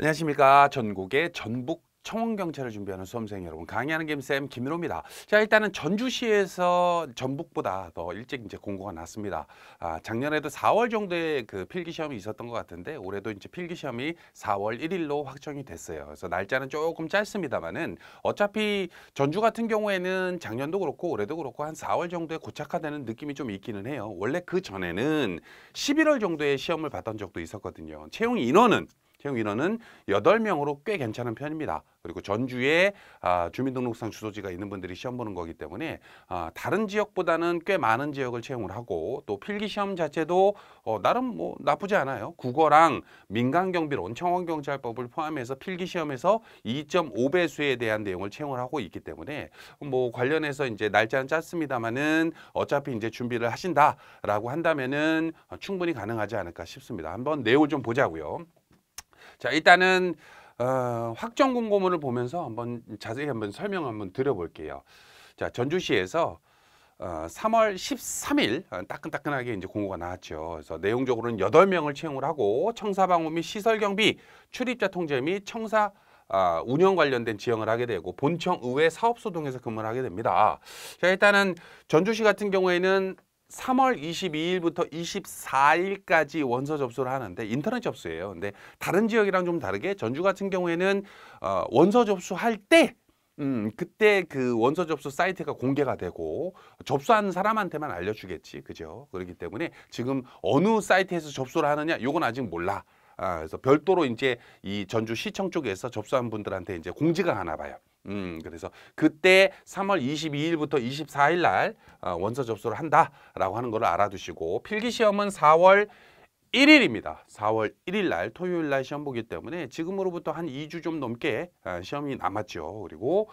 안녕하십니까. 전국의 전북 청원경찰을 준비하는 수험생 여러분, 강의하는 김쌤 김민호입니다. 자, 일단은 전주시에서 전북보다 더 일찍 이제 공고가 났습니다. 작년에도 4월 정도에 그 필기시험이 있었던 것 같은데 올해도 이제 필기시험이 4월 1일로 확정이 됐어요. 그래서 날짜는 조금 짧습니다만은 어차피 전주 같은 경우에는 작년도 그렇고 올해도 그렇고 한 4월 정도에 고착화되는 느낌이 좀 있기는 해요. 원래 그 전에는 11월 정도에 시험을 봤던 적도 있었거든요. 채용 인원은 8명으로 꽤 괜찮은 편입니다. 그리고 전주에 주민등록상 주소지가 있는 분들이 시험 보는 거기 때문에 다른 지역보다는 꽤 많은 지역을 채용을 하고, 또 필기시험 자체도 나름 뭐 나쁘지 않아요. 국어랑 민간경비론, 청원경찰법을 포함해서 필기시험에서 2.5배수에 대한 내용을 채용을 하고 있기 때문에 뭐 관련해서 이제 날짜는 짧습니다만은 어차피 이제 준비를 하신다라고 한다면은 충분히 가능하지 않을까 싶습니다. 한번 내용을 좀 보자고요. 자, 일단은 확정 공고문을 보면서 한번 자세히 한번 설명 한번 드려볼게요. 자, 전주시에서 3월 13일 따끈따끈하게 이제 공고가 나왔죠. 그래서 내용적으로는 8명을 채용을 하고 청사방문 및 시설경비, 출입자 통제 및 청사 운영 관련된 지형을 하게 되고 본청 의회 사업소동에서 근무를 하게 됩니다. 자, 일단은 전주시 같은 경우에는 3월 22일부터 24일까지 원서 접수를 하는데 인터넷 접수예요. 근데 다른 지역이랑 좀 다르게 전주 같은 경우에는 원서 접수할 때 그때 그 원서 접수 사이트가 공개가 되고 접수하는 사람한테만 알려주겠지, 그죠? 그렇기 때문에 지금 어느 사이트에서 접수를 하느냐, 요건 아직 몰라. 그래서 별도로 이제 이 전주시청 쪽에서 접수한 분들한테 이제 공지가 가나 봐요. 그래서 그때 3월 22일부터 24일 날 원서 접수를 한다라고 하는 걸 알아두시고, 필기시험은 4월 1일입니다. 4월 1일 날 토요일 날 시험 보기 때문에 지금으로부터 한 2주 좀 넘게 시험이 남았죠. 그리고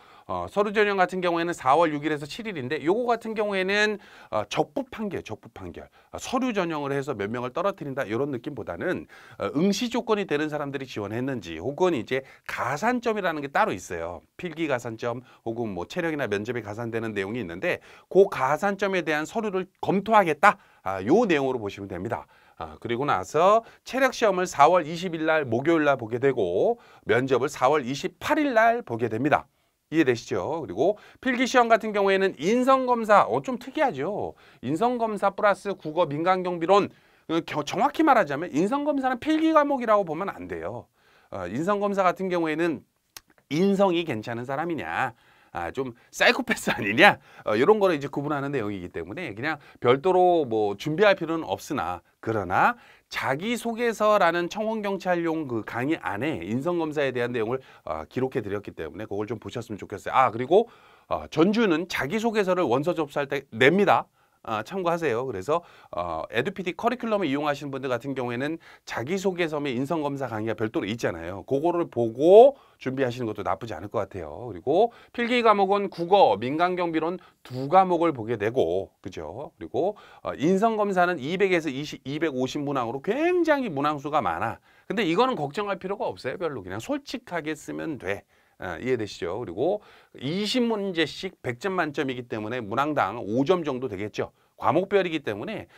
서류 전형 같은 경우에는 4월 6일에서 7일인데 요거 같은 경우에는 적부 판결. 서류 전형을 해서 몇 명을 떨어뜨린다 이런 느낌보다는 응시 조건이 되는 사람들이 지원했는지, 혹은 이제 가산점이라는 게 따로 있어요. 필기 가산점 혹은 뭐 체력이나 면접에 가산되는 내용이 있는데 그 가산점에 대한 서류를 검토하겠다. 요 내용으로 보시면 됩니다. 그리고 나서 체력 시험을 4월 20일 날 목요일 날 보게 되고 면접을 4월 28일 날 보게 됩니다. 이해되시죠? 그리고 필기시험 같은 경우에는 인성검사, 좀 특이하죠. 인성검사 플러스 국어 민간경비론, 정확히 말하자면 인성검사는 필기 과목이라고 보면 안 돼요. 인성검사 같은 경우에는 인성이 괜찮은 사람이냐, 좀 사이코패스 아니냐, 이런 거를 이제 구분하는 내용이기 때문에 그냥 별도로 뭐 준비할 필요는 없으나, 그러나 자기소개서라는 청원경찰용 그 강의 안에 인성검사에 대한 내용을 기록해 드렸기 때문에 그걸 좀 보셨으면 좋겠어요. 그리고 전주는 자기소개서를 원서 접수할 때 냅니다. 참고하세요. 그래서 에듀피디 커리큘럼을 이용하시는 분들 같은 경우에는 자기소개서 및 인성검사 강의가 별도로 있잖아요. 그거를 보고 준비하시는 것도 나쁘지 않을 것 같아요. 그리고 필기 과목은 국어, 민간경비론 2과목을 보게 되고, 그죠? 그리고 인성검사는 200에서 250문항으로 굉장히 문항수가 많아. 근데 이거는 걱정할 필요가 없어요. 별로 그냥 솔직하게 쓰면 돼. 이해되시죠? 그리고 20문제씩 100점 만점이기 때문에 문항당 5점 정도 되겠죠. 과목별이기 때문에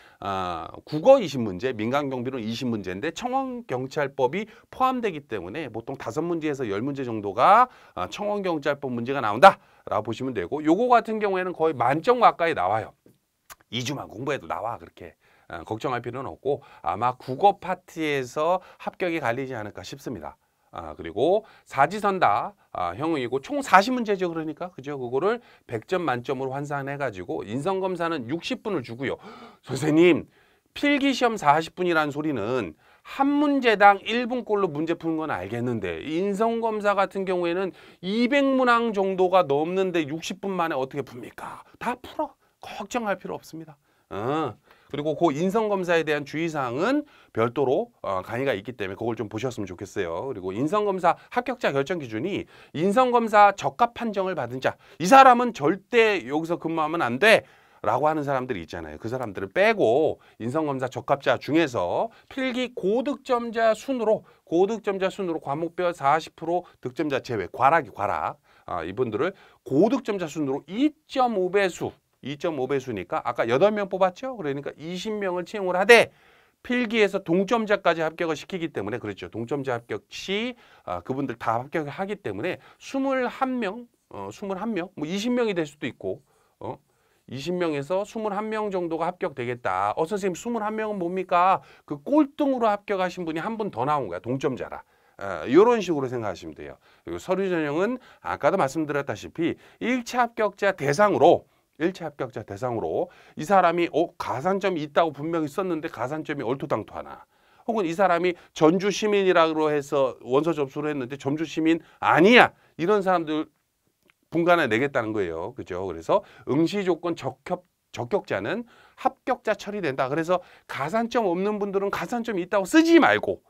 국어 20문제, 민간경비론 20문제인데 청원경찰법이 포함되기 때문에 보통 5문제에서 10문제 정도가 청원경찰법 문제가 나온다라고 보시면 되고, 요거 같은 경우에는 거의 만점 가까이 나와요. 2주만 공부해도 나와. 그렇게 걱정할 필요는 없고 아마 국어 파트에서 합격이 갈리지 않을까 싶습니다. 그리고 사지선다 형이고 총 40문제죠. 그러니까 그죠? 그거를 100점 만점으로 환산해 가지고 인성검사는 60분을 주고요. 선생님, 필기시험 40분이라는 소리는 한 문제당 1분꼴로 문제 푸는 건 알겠는데 인성검사 같은 경우에는 200문항 정도가 넘는데 60분 만에 어떻게 풉니까? 다 풀어. 걱정할 필요 없습니다. 그리고 그 인성검사에 대한 주의사항은 별도로 강의가 있기 때문에 그걸 좀 보셨으면 좋겠어요. 그리고 인성검사 합격자 결정 기준이 인성검사 적합 판정을 받은 자, 이 사람은 절대 여기서 근무하면 안 돼 라고 하는 사람들이 있잖아요. 그 사람들을 빼고 인성검사 적합자 중에서 필기 고득점자 순으로 과목별 40% 득점자 제외, 과락 이분들을 고득점자 순으로 2.5배수니까 아까 8명 뽑았죠? 그러니까 20명을 채용을 하되 필기에서 동점자까지 합격을 시키기 때문에 그렇죠. 동점자 합격 시 그분들 다 합격을 하기 때문에 21명, 21명, 뭐 20명이 될 수도 있고 20명에서 21명 정도가 합격되겠다. 선생님 21명은 뭡니까? 그 꼴등으로 합격하신 분이 한 분 더 나온 거야. 동점자라. 이런 식으로 생각하시면 돼요. 그리고 서류 전형은 아까도 말씀드렸다시피 1차 합격자 대상으로 이 사람이 가산점이 있다고 분명히 썼는데 가산점이 얼토당토하나, 혹은 이 사람이 전주 시민이라고 해서 원서 접수를 했는데 전주 시민 아니야, 이런 사람들 분간해 내겠다는 거예요. 그죠? 그래서 응시 조건 적격자는 합격자 처리된다. 그래서 가산점 없는 분들은 가산점이 있다고 쓰지 말고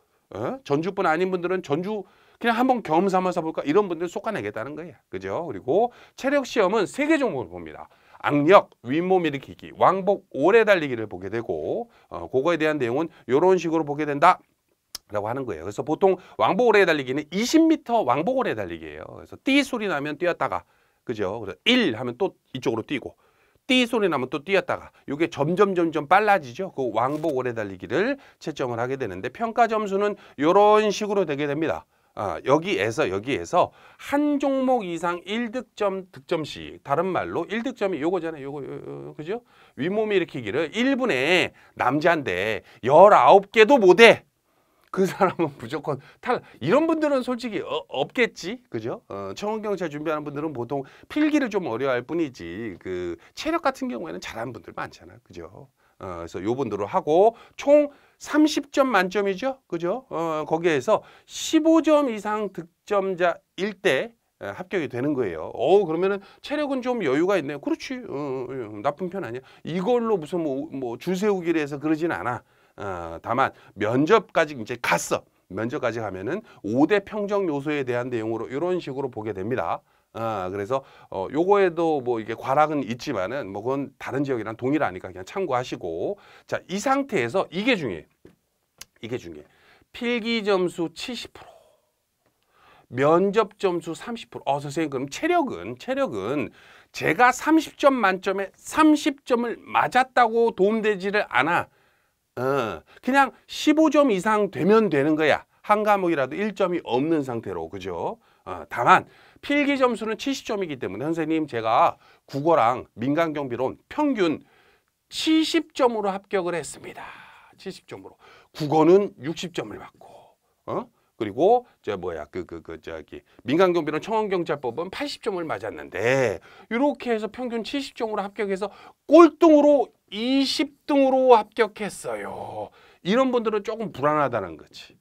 전주뿐 아닌 분들은 전주 그냥 한번 경험 삼아서 볼까, 이런 분들 솎아내겠다는 거예요. 그죠? 그리고 체력 시험은 3개 종목을 봅니다. 악력, 윗몸 일으키기, 왕복 오래 달리기를 보게 되고 그거에 대한 내용은 이런 식으로 보게 된다 라고 하는 거예요. 그래서 보통 왕복 오래 달리기는 20m 왕복 오래 달리기예요. 그래서 띠 소리 나면 뛰었다가, 그죠? 그래서 1 하면 또 이쪽으로 뛰고, 띠 소리 나면 또 뛰었다가, 이게 점점 빨라지죠. 그 왕복 오래 달리기를 채점을 하게 되는데, 평가 점수는 이런 식으로 되게 됩니다. 여기에서 한 종목 이상 1득점 득점씩, 다른 말로 1득점이 요거잖아요. 요거 그죠? 윗몸 일으키기를 1분에 남자인데 19개도 못해. 그 사람은 무조건 탈락. 이런 분들은 솔직히 없겠지, 그죠? 청원경찰 준비하는 분들은 보통 필기를 좀 어려워할 뿐이지, 그 체력 같은 경우에는 잘하는 분들 많잖아요, 그죠? 그래서 요 분들을 하고 총 30점 만점이죠, 그죠? 거기에서 15점 이상 득점자일 때 합격이 되는 거예요. 그러면은 체력은 좀 여유가 있네요. 그렇지, 나쁜 편 아니야. 이걸로 무슨 뭐 줄 세우기를 해서 그러진 않아. 다만 면접까지 이제 갔어. 면접까지 가면은 5대 평정 요소에 대한 내용으로 이런 식으로 보게 됩니다. 그래서 요거에도 뭐 이게 과락은 있지만은 뭐 그건 다른 지역이랑 동일하니까 그냥 참고하시고, 자, 이 상태에서 이게 중요해. 필기 점수 70%, 면접 점수 30%. 선생님, 그럼 체력은 제가 30점 만점에 30점을 맞았다고 도움되지를 않아. 그냥 15점 이상 되면 되는 거야. 한 과목이라도 1점이 없는 상태로, 그죠? 다만 필기 점수는 70점이기 때문에 선생님, 제가 국어랑 민간경비론 평균 70점으로 합격을 했습니다. 70점으로. 국어는 60점을 받고, 그리고 저기 민간경비론 청원경찰법은 80점을 맞았는데, 이렇게 해서 평균 70점으로 합격해서 꼴등으로 20등으로 합격했어요. 이런 분들은 조금 불안하다는 거지.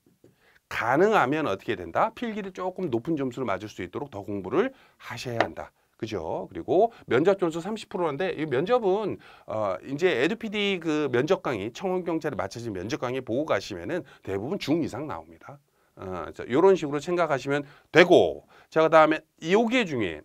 가능하면 어떻게 된다? 필기를 조금 높은 점수를 맞을 수 있도록 더 공부를 하셔야 한다. 그죠? 그리고 면접 점수 30%인데 이 면접은 이제 에듀피디 그 면접 강의, 청원경찰에 맞춰진 면접 강의 보고 가시면은 대부분 중 이상 나옵니다. 이런 식으로 생각하시면 되고, 자, 그다음에 요게 중에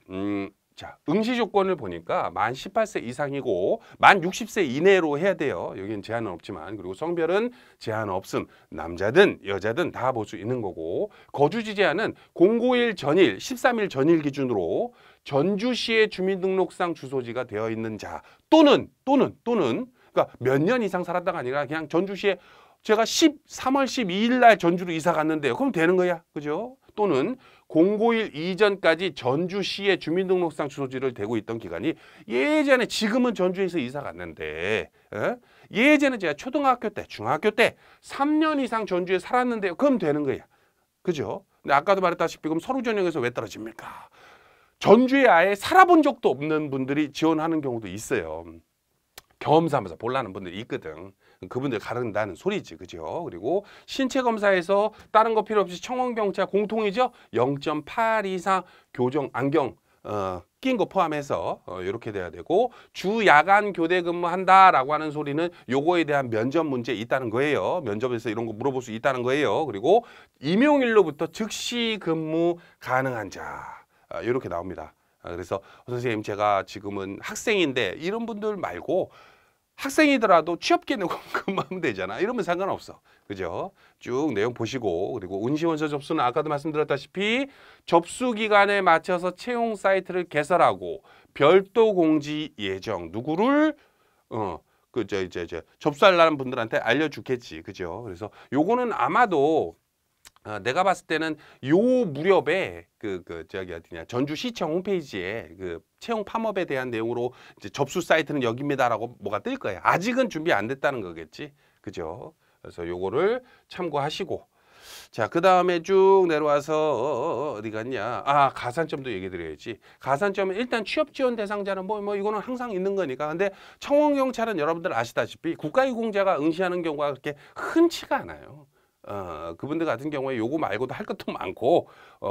자, 응시 조건을 보니까 만 18세 이상이고 만 60세 이내로 해야 돼요. 여기는 제한은 없지만, 그리고 성별은 제한 없음. 남자든 여자든 다 볼 수 있는 거고, 거주지 제한은 091 전일, 13일 전일 기준으로 전주시의 주민등록상 주소지가 되어 있는 자 또는 그러니까 몇 년 이상 살았다가 아니라 그냥 전주시에 제가 3월 12일 날 전주로 이사 갔는데요. 그럼 되는 거야. 그죠? 또는 091 이전까지 전주시의 주민등록상 주소지를 대고 있던 기간이 예전에, 지금은 전주에서 이사 갔는데 예전에 제가 초등학교 때, 중학교 때 3년 이상 전주에 살았는데요. 그럼 되는 거야. 그죠? 근데 아까도 말했다시피 그럼 서류 전형에서 왜 떨어집니까? 전주에 아예 살아본 적도 없는 분들이 지원하는 경우도 있어요. 경험 삼아서 보려는 분들이 있거든. 그분들 가른다는 소리지, 그죠? 그리고 신체 검사에서 다른 거 필요 없이 청원경찰 공통이죠. 0.8 이상 교정 안경 낀 거 포함해서 이렇게 돼야 되고, 주 야간 교대 근무한다라고 하는 소리는 요거에 대한 면접 문제 있다는 거예요. 면접에서 이런 거 물어볼 수 있다는 거예요. 그리고 임용일로부터 즉시 근무 가능한 자, 이렇게 나옵니다. 그래서 선생님, 제가 지금은 학생인데, 이런 분들 말고 학생이더라도 취업 기능 근무하면 되잖아. 이러면 상관없어. 그죠? 쭉 내용 보시고, 그리고 응시원서 접수는 아까도 말씀드렸다시피 접수 기간에 맞춰서 채용 사이트를 개설하고 별도 공지 예정. 누구를? 이제 접수하려는 분들한테 알려주겠지. 그죠? 그래서 요거는 아마도 내가 봤을 때는 요 무렵에 저기 어디냐 전주시청 홈페이지에 그 채용 팜업에 대한 내용으로 이제 접수 사이트는 여기입니다라고 뭐가 뜰 거예요. 아직은 준비 안 됐다는 거겠지. 그죠? 그래서 요거를 참고하시고 자, 그 다음에 쭉 내려와서 어디 갔냐? 아, 가산점도 얘기 드려야지. 가산점은 일단 취업 지원 대상자는 뭐 이거는 항상 있는 거니까. 근데 청원경찰은 여러분들 아시다시피 국가유공자가 응시하는 경우가 그렇게 흔치가 않아요. 그분들 같은 경우에 요거 말고도 할 것도 많고,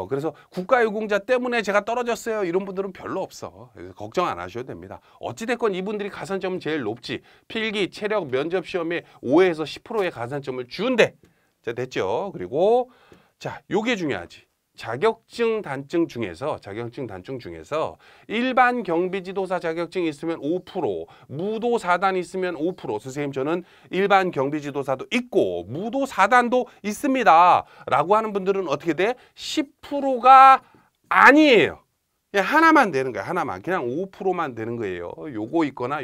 그래서 국가유공자 때문에 제가 떨어졌어요. 이런 분들은 별로 없어. 그래서 걱정 안 하셔도 됩니다. 어찌됐건 이분들이 가산점은 제일 높지. 필기, 체력, 면접 시험에 5에서 10%의 가산점을 주는데, 자, 됐죠? 그리고, 자, 요게 중요하지. 자격증 단증 중에서 일반 경비지도사 자격증이 있으면 5%, 무도 4단 있으면 5%. 선생님 저는 일반 경비지도사도 있고 무도 4단도 있습니다. 라고 하는 분들은 어떻게 돼? 10%가 아니에요. 그냥 하나만 되는 거야. 하나만. 그냥 5%만 되는 거예요. 요거 있거나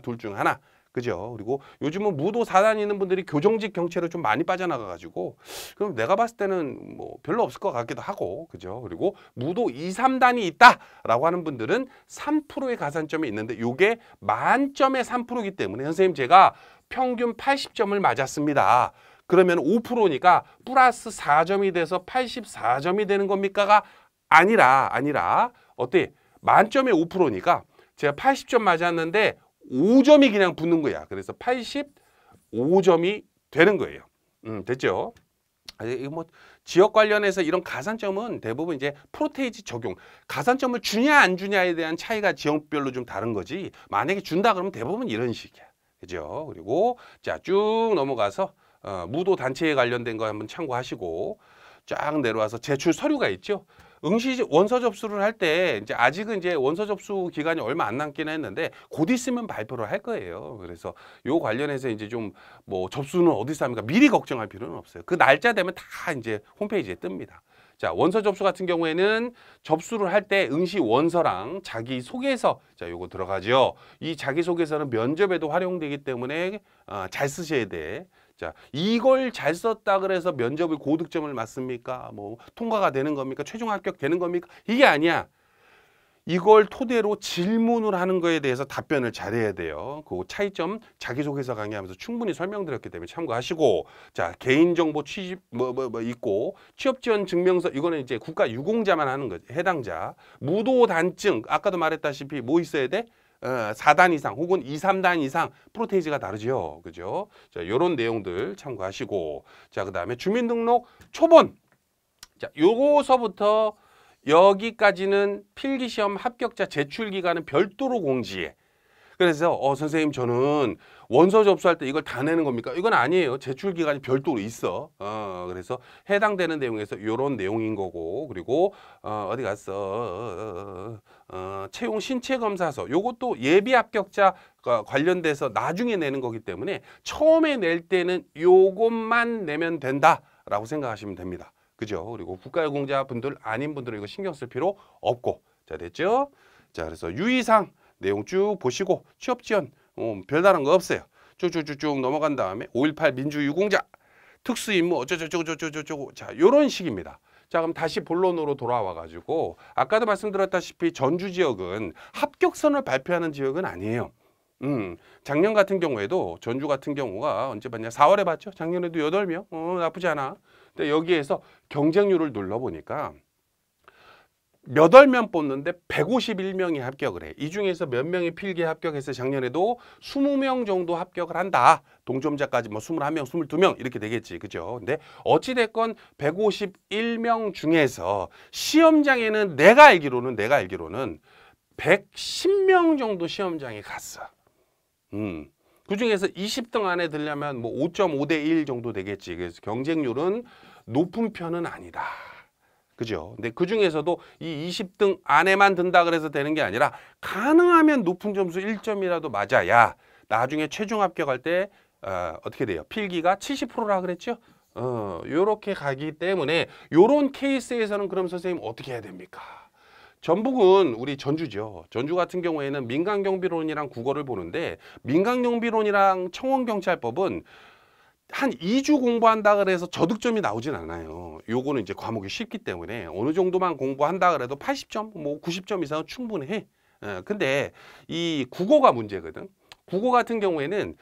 둘 중 하나. 그죠? 그리고 요즘은 무도 4단 있는 분들이 교정직 경찰로 좀 많이 빠져나가가지고 그럼 내가 봤을 때는 뭐 별로 없을 것 같기도 하고 그죠? 그리고 무도 2, 3단이 있다라고 하는 분들은 3%의 가산점이 있는데 요게 만점의 3%이기 때문에 선생님 제가 평균 80점을 맞았습니다. 그러면 5%니까 플러스 4점이 돼서 84점이 되는 겁니까가 아니라 어때? 만점의 5%니까 제가 80점 맞았는데 5점이 그냥 붙는 거야. 그래서 85점이 되는 거예요. 됐죠? 이거 뭐 지역 관련해서 이런 가산점은 대부분 이제 프로테이지 적용, 가산점을 주냐 안 주냐에 대한 차이가 지역별로 좀 다른 거지. 만약에 준다 그러면 대부분 이런 식이야. 그죠? 그리고 자, 쭉 넘어가서 무도 단체에 관련된 거 한번 참고하시고 쫙 내려와서 제출 서류가 있죠. 응시 원서 접수를 할 때 이제 아직은 이제 원서 접수 기간이 얼마 안 남긴 했는데 곧 있으면 발표를 할 거예요. 그래서 요 관련해서 이제 좀 뭐 접수는 어디서 합니까? 미리 걱정할 필요는 없어요. 그 날짜 되면 다 이제 홈페이지에 뜹니다. 자, 원서 접수 같은 경우에는 접수를 할 때 응시 원서랑 자기소개서 자, 요거 들어가죠. 이 자기소개서는 면접에도 활용되기 때문에 잘 쓰셔야 돼. 자, 이걸 잘 썼다 그래서 면접을 고득점을 맞습니까? 뭐 통과가 되는 겁니까? 최종 합격 되는 겁니까? 이게 아니야. 이걸 토대로 질문을 하는 거에 대해서 답변을 잘해야 돼요. 그 차이점 자기소개서 강의하면서 충분히 설명드렸기 때문에 참고하시고 자, 개인정보 취집 있고 취업지원 증명서 이거는 이제 국가유공자만 하는 거지. 해당자. 무도단증 아까도 말했다시피 뭐 있어야 돼? 4단 이상 혹은 2, 3단 이상 프로테이지가 다르죠. 그죠? 자, 요런 내용들 참고하시고 자, 그다음에 주민등록 초본. 자, 요거서부터 여기까지는 필기시험 합격자 제출 기간은 별도로 공지해. 그래서 선생님 저는 원서 접수할 때 이걸 다 내는 겁니까? 이건 아니에요. 제출 기간이 별도로 있어. 그래서 해당되는 내용에서 이런 내용인 거고 그리고 어디 갔어? 채용 신체 검사서 요것도 예비 합격자 관련돼서 나중에 내는 거기 때문에 처음에 낼 때는 요것만 내면 된다라고 생각하시면 됩니다. 그죠? 그리고 국가유공자 분들 아닌 분들은 이거 신경 쓸 필요 없고 자, 됐죠? 자, 그래서 유의사항 내용 쭉 보시고 취업지원 별다른 거 없어요. 쭉쭉쭉쭉 넘어간 다음에 5.18 민주유공자 특수임무 어쩌고저쩌고 자, 요런 식입니다. 자, 그럼 다시 본론으로 돌아와 가지고 아까도 말씀드렸다시피 전주 지역은 합격선을 발표하는 지역은 아니에요. 작년 같은 경우에도 전주 같은 경우가 언제 봤냐? 4월에 봤죠? 작년에도 8명? 나쁘지 않아. 근데 여기에서 경쟁률을 눌러보니까 8명 뽑는데 151명이 합격을 해. 이 중에서 몇 명이 필기에 합격해서 작년에도 20명 정도 합격을 한다. 동점자까지 뭐 21명, 22명 이렇게 되겠지. 그죠? 근데 어찌됐건 151명 중에서 시험장에는 내가 알기로는 110명 정도 시험장에 갔어. 그 중에서 20등 안에 들려면 뭐 5.5대 1 정도 되겠지. 그래서 경쟁률은 높은 편은 아니다. 그죠? 근데 그 중에서도 이 20등 안에만 든다 그래서 되는 게 아니라 가능하면 높은 점수 1점이라도 맞아야 나중에 최종 합격할 때 어떻게 돼요? 필기가 70%라 그랬죠? 요렇게 가기 때문에 요런 케이스에서는 그럼 선생님 어떻게 해야 됩니까? 전북은 우리 전주죠. 전주 같은 경우에는 민간경비론이랑 국어를 보는데 민간경비론이랑 청원경찰법은 한 2주 공부한다 그래서 저득점이 나오진 않아요. 요거는 이제 과목이 쉽기 때문에 어느 정도만 공부한다 그래도 80점, 뭐 90점 이상은 충분해. 근데 이 국어가 문제거든. 국어 같은 경우에는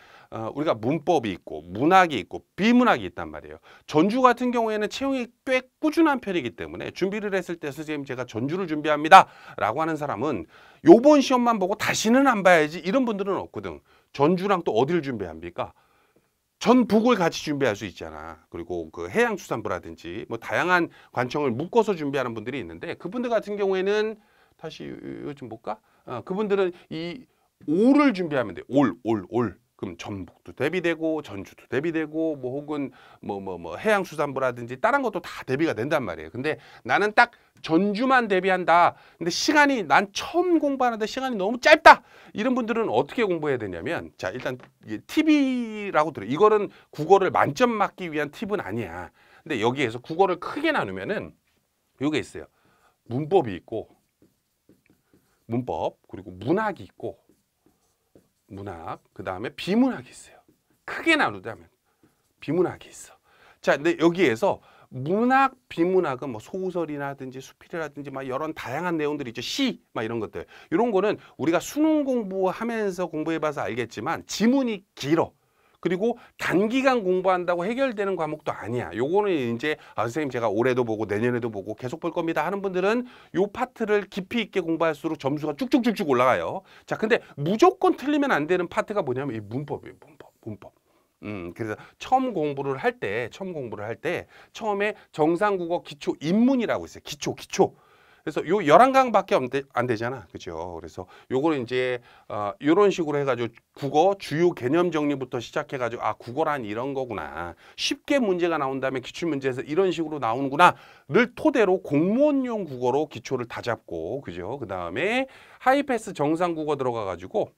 우리가 문법이 있고 문학이 있고 비문학이 있단 말이에요. 전주 같은 경우에는 채용이 꽤 꾸준한 편이기 때문에 준비를 했을 때 선생님 제가 전주를 준비합니다 라고 하는 사람은 요번 시험만 보고 다시는 안 봐야지 이런 분들은 없거든. 전주랑 또 어디를 준비합니까? 전북을 같이 준비할 수 있잖아. 그리고 그 해양수산부라든지 뭐 다양한 관청을 묶어서 준비하는 분들이 있는데 그분들 같은 경우에는 다시 요즘 볼까? 그분들은 이 올을 준비하면 돼. 올. 그럼 전북도 대비되고 전주도 대비되고 뭐 혹은 뭐 해양수산부라든지 다른 것도 다 대비가 된단 말이에요. 근데 나는 딱 전주만 대비한다. 근데 시간이 난 처음 공부하는데 시간이 너무 짧다. 이런 분들은 어떻게 공부해야 되냐면 자 일단 팁이라고 들어. 이거는 국어를 만점 맞기 위한 팁은 아니야. 근데 여기에서 국어를 크게 나누면은 요게 있어요. 문법이 있고 문법 그리고 문학이 있고 문학, 그 다음에 비문학이 있어요. 크게 나누자면 비문학이 있어. 자, 근데 여기에서 문학, 비문학은 뭐 소설이라든지 수필이라든지 막 이런 다양한 내용들이 있죠. 시, 막 이런 것들. 이런 거는 우리가 수능 공부하면서 공부해봐서 알겠지만 지문이 길어. 그리고 단기간 공부한다고 해결되는 과목도 아니야. 요거는 이제 선생님 제가 올해도 보고 내년에도 보고 계속 볼 겁니다 하는 분들은 요 파트를 깊이 있게 공부할수록 점수가 쭉쭉쭉쭉 올라가요. 자, 근데 무조건 틀리면 안 되는 파트가 뭐냐면 이 문법이에요. 문법. 그래서 처음 공부를 할 때 처음에 정상국어 기초 입문이라고 있어요. 기초. 그래서 요 11강밖에 안 되잖아. 그죠? 그래서 요거는 이제 요런 식으로 해가지고 국어 주요 개념 정리부터 시작해가지고 아, 국어란 이런 거구나. 쉽게 문제가 나온 다음에 기출문제에서 이런 식으로 나오는구나를 토대로 공무원용 국어로 기초를 다 잡고, 그죠? 그 다음에 하이패스 정상국어 들어가가지고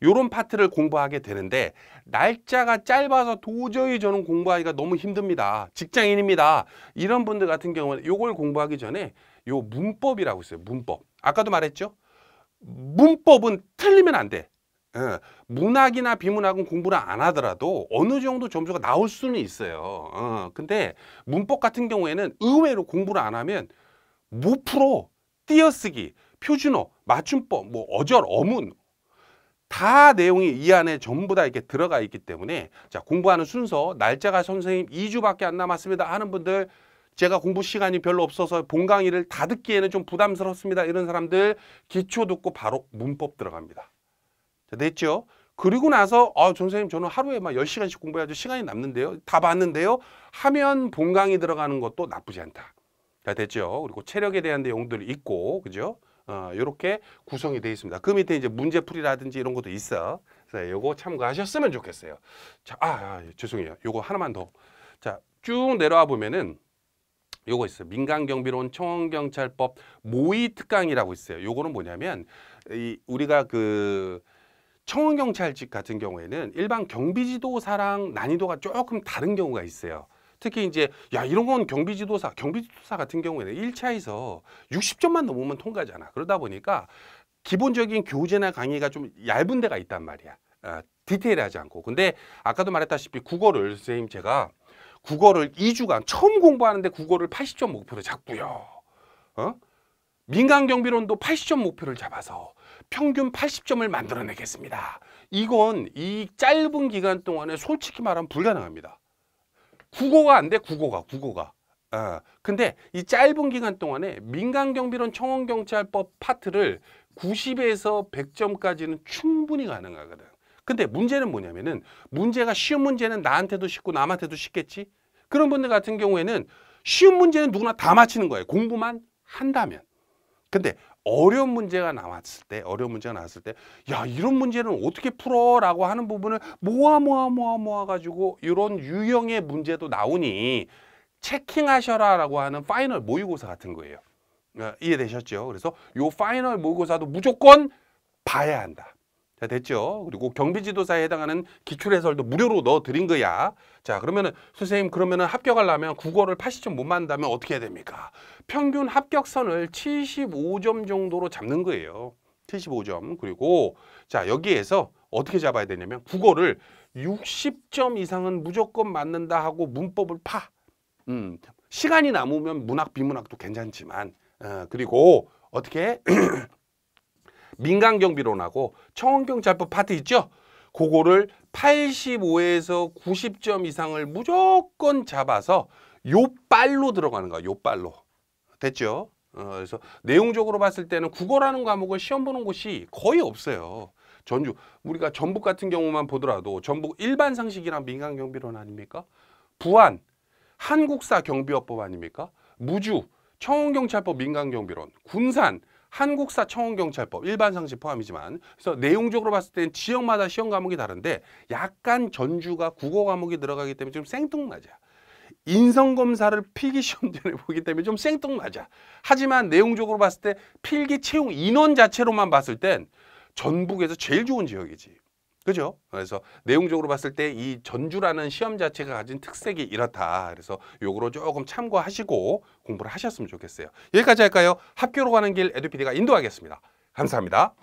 요런 파트를 공부하게 되는데 날짜가 짧아서 도저히 저는 공부하기가 너무 힘듭니다. 직장인입니다. 이런 분들 같은 경우는 요걸 공부하기 전에 요 문법이라고 있어요. 문법. 아까도 말했죠? 문법은 틀리면 안 돼. 문학이나 비문학은 공부를 안 하더라도 어느 정도 점수가 나올 수는 있어요. 근데 문법 같은 경우에는 의외로 공부를 안 하면 못 풀어. 띄어쓰기, 표준어, 맞춤법, 뭐 어절, 어문 다 내용이 이 안에 전부 다 이렇게 들어가 있기 때문에 자, 공부하는 순서 날짜가 선생님 2주밖에 안 남았습니다 하는 분들 제가 공부 시간이 별로 없어서 본 강의를 다 듣기에는 좀 부담스럽습니다. 이런 사람들 기초 듣고 바로 문법 들어갑니다. 자, 됐죠? 그리고 나서 선생님 저는 하루에 막 10시간씩 공부해야지 시간이 남는데요. 다 봤는데요. 하면 본 강의 들어가는 것도 나쁘지 않다. 자, 됐죠? 그리고 체력에 대한 내용들이 있고 그죠? 이렇게 구성이 되어 있습니다. 그 밑에 이제 문제풀이라든지 이런 것도 있어. 그래서 요거 참고하셨으면 좋겠어요. 자, 죄송해요. 요거 하나만 더. 자, 쭉 내려와 보면은 요거 있어요. 민간경비론 청원경찰법 모의 특강이라고 있어요. 요거는 뭐냐면 우리가 그 청원경찰직 같은 경우에는 일반 경비지도사랑 난이도가 조금 다른 경우가 있어요. 특히 이제 이런 건 경비지도사 같은 경우에는 1차에서 60점만 넘으면 통과잖아. 그러다 보니까 기본적인 교재나 강의가 좀 얇은 데가 있단 말이야. 디테일하지 않고. 근데 아까도 말했다시피 국어를 선생님 제가 국어를 2주간 처음 공부하는데 국어를 80점 목표를 잡고요. 민간경비론도 80점 목표를 잡아서 평균 80점을 만들어내겠습니다. 이건 이 짧은 기간 동안에 솔직히 말하면 불가능합니다. 국어가 안 돼, 국어가. 근데 이 짧은 기간 동안에 민간경비론 청원경찰법 파트를 90에서 100점까지는 충분히 가능하거든. 근데 문제는 뭐냐면은 문제가 쉬운 문제는 나한테도 쉽고 남한테도 쉽겠지. 그런 분들 같은 경우에는 쉬운 문제는 누구나 다 맞히는 거예요. 공부만 한다면. 근데 어려운 문제가 나왔을 때 이런 문제는 어떻게 풀어? 라고 하는 부분을 모아 가지고 이런 유형의 문제도 나오니 체킹하셔라 라고 하는 파이널 모의고사 같은 거예요. 이해되셨죠? 그래서 요 파이널 모의고사도 무조건 봐야 한다. 자, 됐죠? 그리고 경비지도사에 해당하는 기출해설도 무료로 넣어드린 거야. 자, 그러면은 선생님 그러면은 합격하려면 국어를 80점 못 맞는다면 어떻게 해야 됩니까? 평균 합격선을 75점 정도로 잡는 거예요. 75점. 그리고 자, 여기에서 어떻게 잡아야 되냐면 국어를 60점 이상은 무조건 맞는다 하고 문법을 파. 시간이 남으면 문학, 비문학도 괜찮지만 그리고 어떻게 민간경비론하고 청원경찰법 파트 있죠? 그거를 85에서 90점 이상을 무조건 잡아서 요빨로 들어가는 거야. 요빨로. 됐죠? 그래서 내용적으로 봤을 때는 국어라는 과목을 시험 보는 곳이 거의 없어요. 전주 우리가 전북 같은 경우만 보더라도 전북 일반상식이랑 민간경비론 아닙니까? 부안 한국사 경비업법 아닙니까? 무주 청원경찰법 민간경비론, 군산 한국사 청원경찰법 일반상식 포함이지만 그래서 내용적으로 봤을 때는 지역마다 시험 과목이 다른데 약간 전주가 국어 과목이 들어가기 때문에 좀 생뚱맞아. 인성검사를 필기시험 전에 보기 때문에 좀 생뚱맞아. 하지만 내용적으로 봤을 때 필기 채용 인원 자체로만 봤을 땐 전북에서 제일 좋은 지역이지. 그죠? 그래서 내용적으로 봤을 때 이 전주라는 시험 자체가 가진 특색이 이렇다. 그래서 요거로 조금 참고하시고 공부를 하셨으면 좋겠어요. 여기까지 할까요? 학교로 가는 길 에듀피디가 인도하겠습니다. 감사합니다.